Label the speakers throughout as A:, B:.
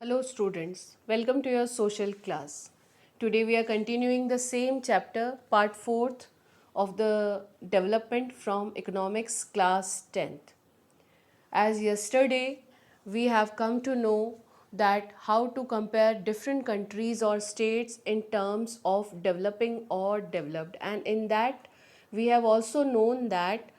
A: Hello students, welcome to your social class. Today we are continuing the same chapter, part 4th of the development from economics class 10th. As yesterday we have come to know that how to compare different countries or states in terms of developing or developed, and in that we have also known that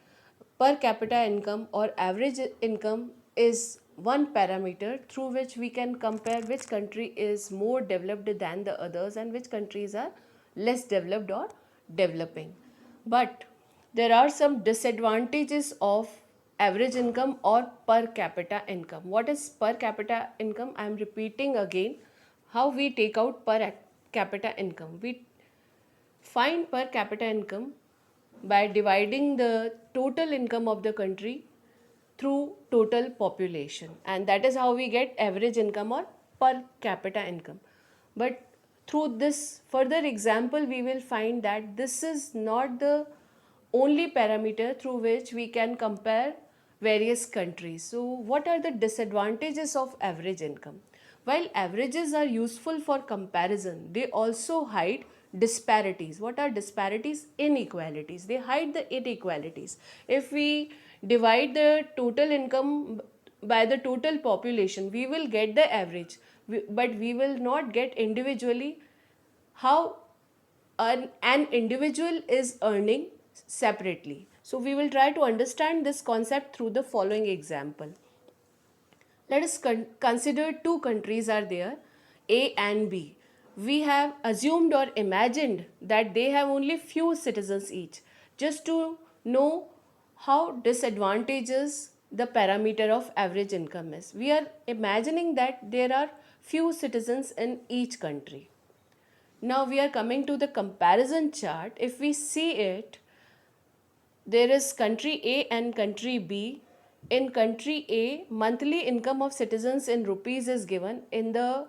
A: per capita income or average income is one parameter through which we can compare which country is more developed than the others and which countries are less developed or developing. But there are some disadvantages of average income or per capita income. What is per capita income? I am repeating again how we take out per capita income. We find per capita income by dividing the total income of the country through total population, and that is how we get average income or per capita income. But through this further example we will find that this is not the only parameter through which we can compare various countries. So what are the disadvantages of average income? While averages are useful for comparison, they also hide disparities. What are disparities? Inequalities. They hide the inequalities. If we divide the total income by the total population, we will get the average, but we will not get individually how an individual is earning separately. So we will try to understand this concept through the following example. Let us consider two countries are there, A and B. We have assumed or imagined that they have only few citizens each, just to know how disadvantageous the parameter of average income is. We are imagining that there are few citizens in each country. Now we are coming to the comparison chart. If we see it, there is country A and country B. In country A, monthly income of citizens in rupees is given. In the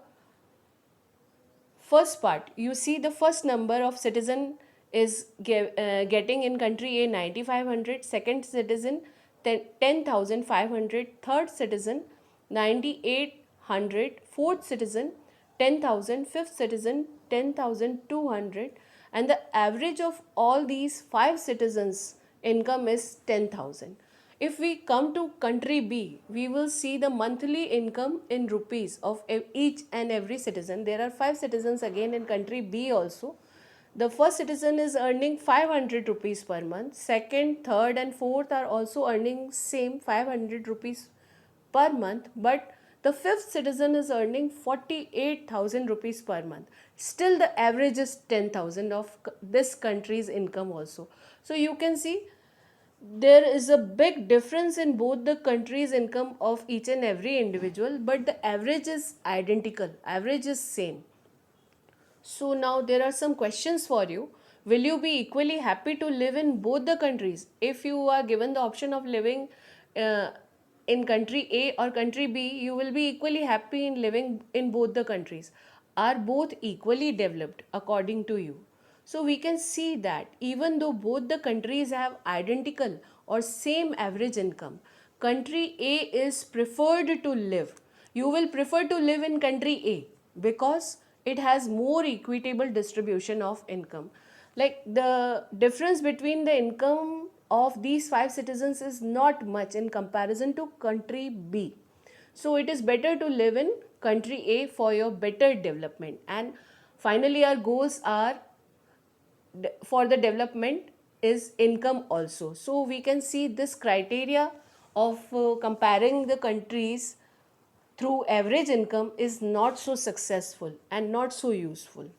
A: first part, you see the first number of citizen is getting in country A 9500, second citizen 10,500, third citizen 9800, fourth citizen 10,000, fifth citizen 10,200, and the average of all these five citizens income is 10,000. If we come to country B, we will see the monthly income in rupees of each and every citizen. There are five citizens again in country B also. The first citizen is earning 500 rupees per month. Second, third and fourth are also earning same 500 rupees per month, but the fifth citizen is earning 48,000 rupees per month. Still the average is 10,000 of this country's income also. So you can see there is a big difference in both the country's income of each and every individual, but the average is identical, average is same. So now there are some questions for you. Will you be equally happy to live in both the countries? If you are given the option of living uh, in country A or country B, you will be equally happy in living in both the countries. Are both equally developed according to you? So we can see that even though both the countries have identical or same average income, country A is preferred to live. You will prefer to live in country A because it has more equitable distribution of income. Like the difference between the income of these five citizens is not much in comparison to country B. So it is better to live in country A for your better development. And finally, our goals are for the development is income also. So we can see this criteria of comparing the countries through average income is not so successful and not so useful.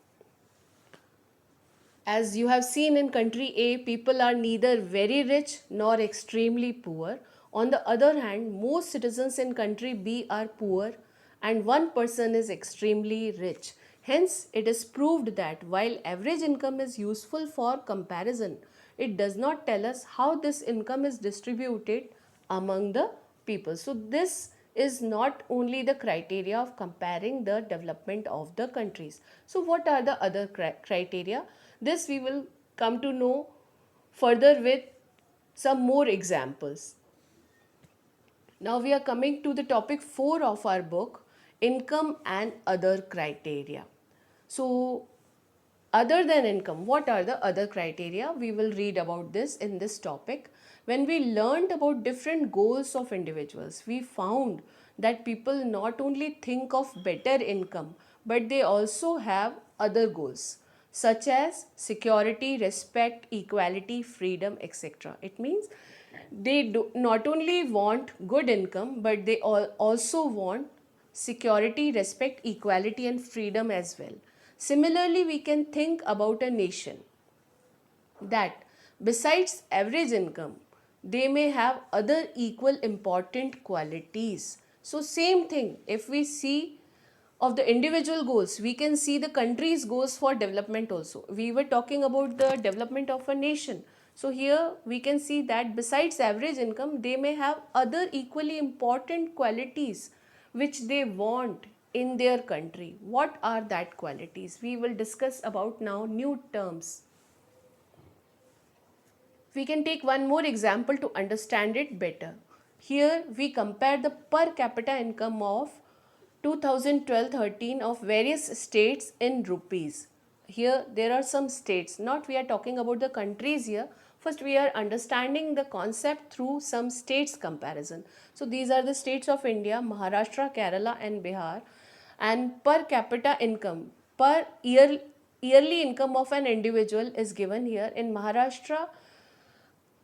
A: As you have seen in country A, people are neither very rich nor extremely poor. On the other hand, most citizens in country B are poor and one person is extremely rich. Hence, it is proved that while average income is useful for comparison, it does not tell us how this income is distributed among the people. So, this is not only the criteria of comparing the development of the countries. So, what are the other criteria? This we will come to know further with some more examples. Now we are coming to the topic 4 of our book, income and other criteria. So, other than income, what are the other criteria? We will read about this in this topic. When we learned about different goals of individuals, we found that people not only think of better income, but they also have other goals such as security, respect, equality, freedom, etc. It means they do not only want good income, but they also want security, respect, equality, and freedom as well. Similarly, we can think about a nation that besides average income, they may have other equal important qualities. So, same thing, if we see of the individual goals, we can see the country's goals for development also. We were talking about the development of a nation. So here we can see that besides average income, they may have other equally important qualities which they want in their country. What are that qualities? We will discuss about now new terms. We can take one more example to understand it better. Here we compare the per capita income of 2012-13 of various states in rupees. Here there are some states, not we are talking about the countries here. First we are understanding the concept through some states comparison. So these are the states of India: Maharashtra, Kerala and Bihar. And per capita income, per yearly income of an individual is given here. In Maharashtra,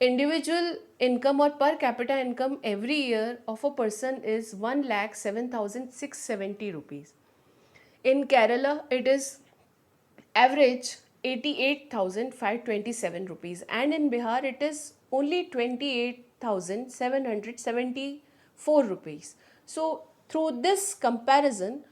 A: individual income or per capita income every year of a person is 1,07,670 rupees. In Kerala, it is average 88,527 rupees, and in Bihar, it is only 28,774 rupees. So, through this comparison,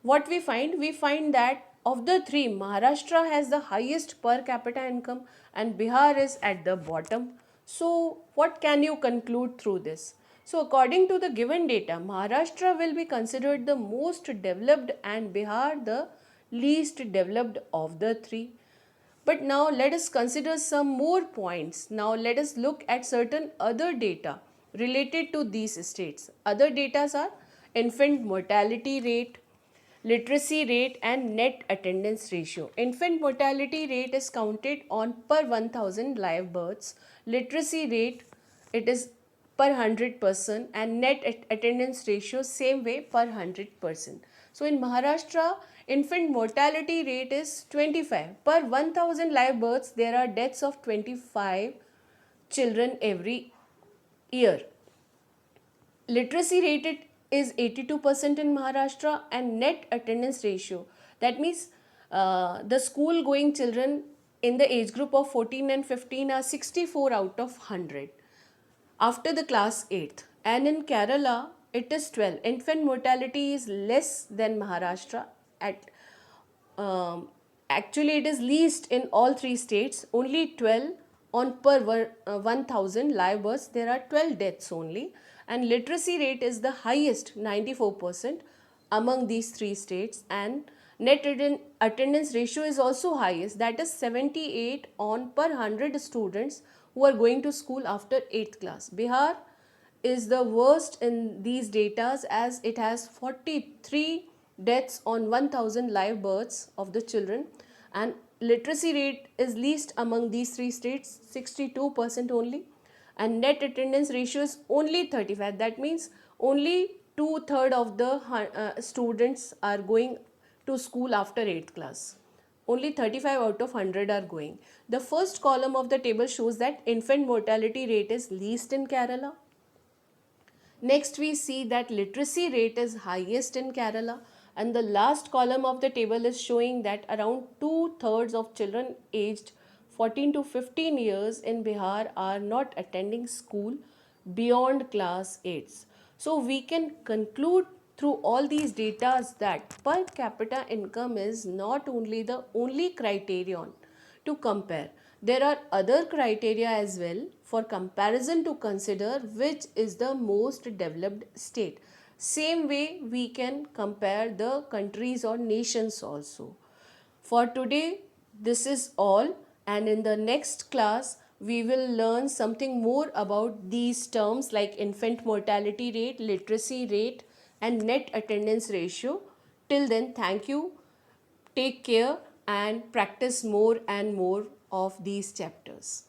A: what we find? We find that of the three, Maharashtra has the highest per capita income and Bihar is at the bottom. So, what can you conclude through this? So, according to the given data, Maharashtra will be considered the most developed and Bihar the least developed of the three. But now let us consider some more points. Now let us look at certain other data related to these states. Other data are infant mortality rate, literacy rate and net attendance ratio. Infant mortality rate is counted on per 1000 live births. Literacy rate, it is per 100% and net attendance ratio same way per 100%. So in Maharashtra, infant mortality rate is 25. Per 1000 live births, there are deaths of 25 children every year. Literacy rate is 82% in Maharashtra and net attendance ratio. That means the school going children in the age group of 14 and 15 are 64 out of 100 after the class 8th. And in Kerala, it is 12. Infant mortality is less than Maharashtra. At Actually, it is least in all three states. Only 12 on per 1000 live births. There are 12 deaths only. And literacy rate is the highest, 94% among these three states. And net attendance ratio is also highest, that is 78 on per 100 students who are going to school after 8th class. Bihar is the worst in these datas as it has 43 deaths on 1000 live births of the children, and literacy rate is least among these three states, 62% only, and net attendance ratio is only 35. That means only 2/3 of the students are going to school after 8th class. Only 35 out of 100 are going. The first column of the table shows that infant mortality rate is least in Kerala. Next, we see that literacy rate is highest in Kerala, and the last column of the table is showing that around 2/3 of children aged 14 to 15 years in Bihar are not attending school beyond class 8. So we can conclude through all these data that per capita income is not only the only criterion to compare. There are other criteria as well for comparison to consider which is the most developed state. Same way we can compare the countries or nations also. For today, this is all, and in the next class, we will learn something more about these terms like infant mortality rate, literacy rate, and net attendance ratio. Till then, thank you, take care, and practice more and more of these chapters.